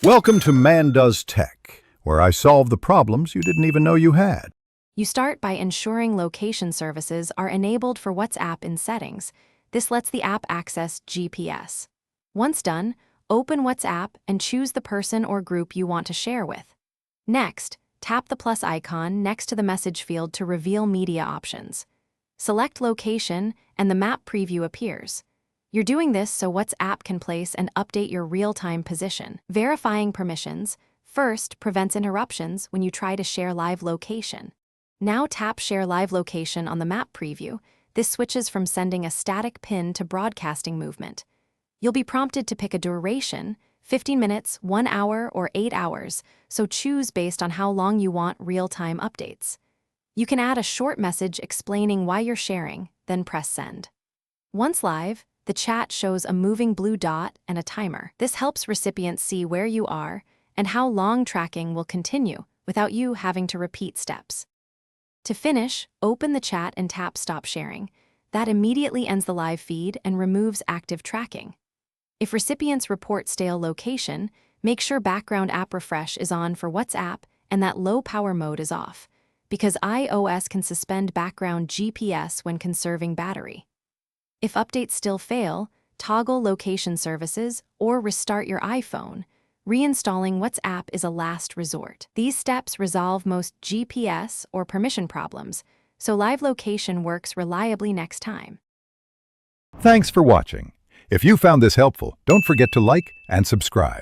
Welcome to Man Does Tech, where I solve the problems you didn't even know you had. You start by ensuring location services are enabled for WhatsApp in settings. This lets the app access GPS. Once done, open WhatsApp and choose the person or group you want to share with. Next, tap the plus icon next to the message field to reveal media options. Select location and the map preview appears. You're doing this so WhatsApp can place and update your real-time position. Verifying permissions first prevents interruptions when you try to share live location. Now tap Share Live Location on the map preview. This switches from sending a static pin to broadcasting movement. You'll be prompted to pick a duration, 15 minutes, 1 hour, or 8 hours, so choose based on how long you want real-time updates. You can add a short message explaining why you're sharing, then press Send. Once live, the chat shows a moving blue dot and a timer. This helps recipients see where you are and how long tracking will continue without you having to repeat steps. To finish, open the chat and tap Stop Sharing. That immediately ends the live feed and removes active tracking. If recipients report stale location, make sure background app refresh is on for WhatsApp and that low power mode is off, because iOS can suspend background GPS when conserving battery. If updates still fail, toggle location services or restart your iPhone. Reinstalling WhatsApp is a last resort. These steps resolve most GPS or permission problems, so live location works reliably next time. Thanks for watching. If you found this helpful, don't forget to like and subscribe.